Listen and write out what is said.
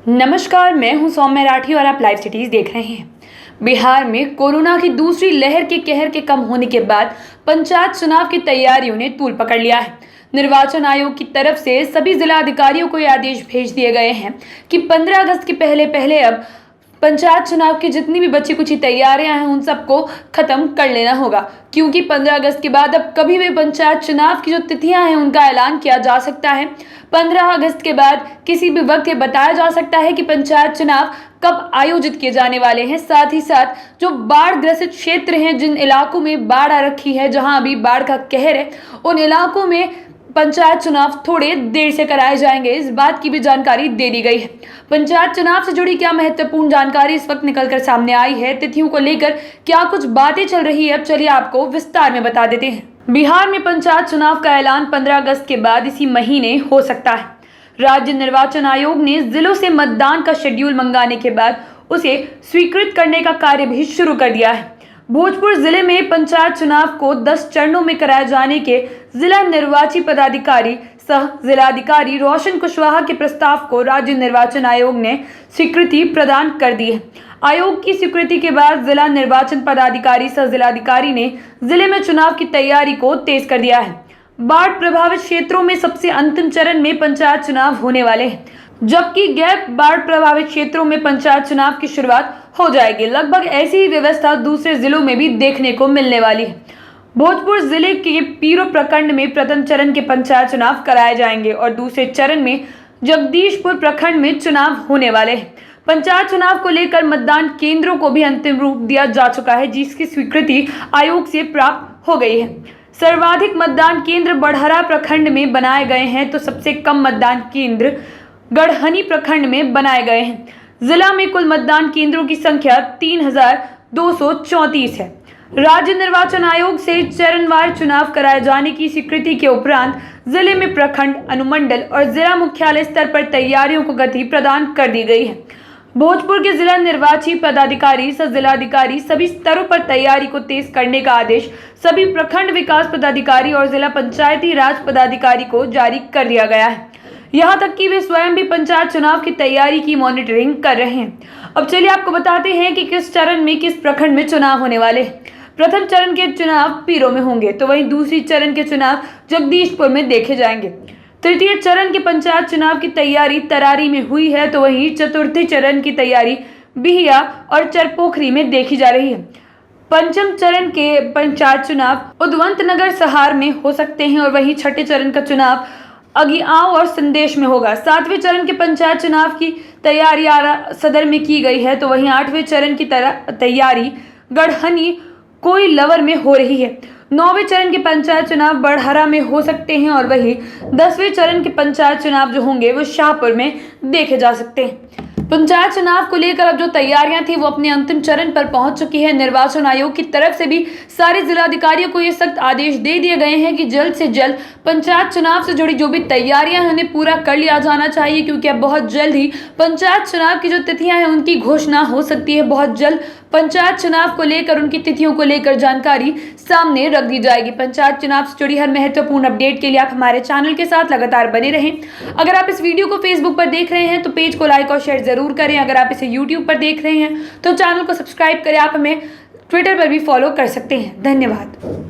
नमस्कार, मैं हूं सौम्य राठी और आप लाइव सिटीज देख रहे हैं। बिहार में कोरोना की दूसरी लहर के कहर के कम होने के बाद पंचायत चुनाव की तैयारियों ने तूल पकड़ लिया है। निर्वाचन आयोग की तरफ से सभी जिला अधिकारियों को ये आदेश भेज दिए गए हैं कि 15 अगस्त के पहले अब पंचायत चुनाव की जितनी भी बची कुछ तैयारियां हैं उन सबको खत्म कर लेना होगा, क्योंकि 15 अगस्त के बाद अब कभी भी पंचायत चुनाव की जो तिथियां हैं उनका ऐलान किया जा सकता है। 15 अगस्त के बाद किसी भी वक्त ये बताया जा सकता है कि पंचायत चुनाव कब आयोजित किए जाने वाले हैं। साथ ही साथ जो बाढ़ ग्रसित क्षेत्र हैं, जिन इलाकों में बाढ़ आ रखी है, जहां अभी बाढ़ का कहर है, उन इलाकों में पंचायत चुनाव थोड़े देर से कराए जाएंगे, इस बात की भी जानकारी दे दी गई है। पंचायत चुनाव से जुड़ी क्या महत्वपूर्ण जानकारी इस वक्त निकलकर सामने आई है, तिथियों को लेकर क्या कुछ बातें चल रही है, अब चलिए आपको विस्तार में बता देते हैं। बिहार में पंचायत चुनाव का ऐलान 15 अगस्त के बाद इसी महीने हो सकता है। राज्य निर्वाचन आयोग ने जिलों से मतदान का शेड्यूल मंगाने के बाद उसे स्वीकृत करने का कार्य भी शुरू कर दिया है। भोजपुर जिले में पंचायत चुनाव को 10 चरणों में कराए जाने के जिला निर्वाची पदाधिकारी सह जिलाधिकारी रोशन कुशवाहा के प्रस्ताव को राज्य निर्वाचन आयोग ने स्वीकृति प्रदान कर दी है। आयोग की स्वीकृति के बाद जिला निर्वाचन पदाधिकारी सह जिलाधिकारी ने जिले में चुनाव की तैयारी को तेज कर दिया है। बाढ़ प्रभावित क्षेत्रों में सबसे अंतिम चरण में पंचायत चुनाव होने वाले हैं, जबकि गैर बाढ़ प्रभावित क्षेत्रों में पंचायत चुनाव की शुरुआत हो जाएगी। लगभग ऐसी ही व्यवस्था दूसरे जिलों में भी देखने को मिलने वाली है। भोजपुर जिले के पीरो प्रखंड में प्रथम चरण के पंचायत चुनाव कराए जाएंगे और दूसरे चरण में जगदीशपुर प्रखंड में चुनाव होने वाले हैं। पंचायत चुनाव को लेकर मतदान केंद्रों को भी अंतिम रूप दिया जा चुका है, जिसकी स्वीकृति आयोग से प्राप्त हो गई है। सर्वाधिक मतदान केंद्र बड़हरा प्रखंड में बनाए गए हैं, तो सबसे कम मतदान केंद्र गढ़हनी प्रखंड में बनाए गए हैं। जिला में कुल मतदान केंद्रों की संख्या 3234 है। राज्य निर्वाचन आयोग से चरणवार चुनाव कराए जाने की स्वीकृति के उपरांत जिले में प्रखंड, अनुमंडल और जिला मुख्यालय स्तर पर तैयारियों को गति प्रदान कर दी गई है। भोजपुर के जिला निर्वाची पदाधिकारी सह जिलाधिकारी सभी स्तरों पर तैयारी को तेज करने का आदेश सभी प्रखंड विकास पदाधिकारी और जिला पंचायती राज पदाधिकारी को जारी कर दिया गया है। यहाँ तक कि वे स्वयं भी पंचायत चुनाव की तैयारी की मॉनिटरिंग कर रहे हैं। अब चलिए आपको बताते हैं कि किस चरण में किस प्रखंड में चुनाव होने वाले हैं। प्रथम चरण के चुनाव पीरो में होंगे, तो वहीं दूसरी चरण के चुनाव जगदीशपुर में देखे जाएंगे। तृतीय चरण के पंचायत चुनाव की तैयारी तरारी में हुई है, तो वहीं चतुर्थी चरण की तैयारी बिहिया और चरपोखरी में देखी जा रही है। पंचम चरण के पंचायत चुनाव उदवंतनगर सहार में हो सकते हैं और वहीं छठे चरण का चुनाव अगिआंव और संदेश में होगा। 7वें चरण के पंचायत चुनाव की तैयारी आरा सदर में की गई है, तो वहीं 8वें चरण की तैयारी गढ़हनी कोई लवर में हो रही है। 9वें चरण के पंचायत चुनाव बड़हरा में हो सकते हैं और वहीं 10वें चरण के पंचायत चुनाव जो होंगे वो शाहपुर में देखे जा सकते हैं। पंचायत चुनाव को लेकर अब जो तैयारियां थी वो अपने अंतिम चरण पर पहुंच चुकी है। निर्वाचन आयोग की तरफ से भी सारे जिलाधिकारियों को ये सख्त आदेश दे दिए गए हैं कि जल्द से जल्द पंचायत चुनाव से जुड़ी जो भी तैयारियां हैं उन्हें पूरा कर लिया जाना चाहिए, क्योंकि अब बहुत जल्द ही पंचायत चुनाव की जो तिथियां हैं उनकी घोषणा हो सकती है। बहुत जल्द पंचायत चुनाव को लेकर, उनकी तिथियों को लेकर जानकारी सामने रख दी जाएगी। पंचायत चुनाव से जुड़ी हर महत्वपूर्ण अपडेट के लिए आप हमारे चैनल के साथ लगातार बने रहें। अगर आप इस वीडियो को फेसबुक पर देख रहे हैं तो पेज को लाइक और शेयर जरूर करें। अगर आप इसे यूट्यूब पर देख रहे हैं तो चैनल को सब्सक्राइब करें। आप हमें ट्विटर पर भी फॉलो कर सकते हैं। धन्यवाद।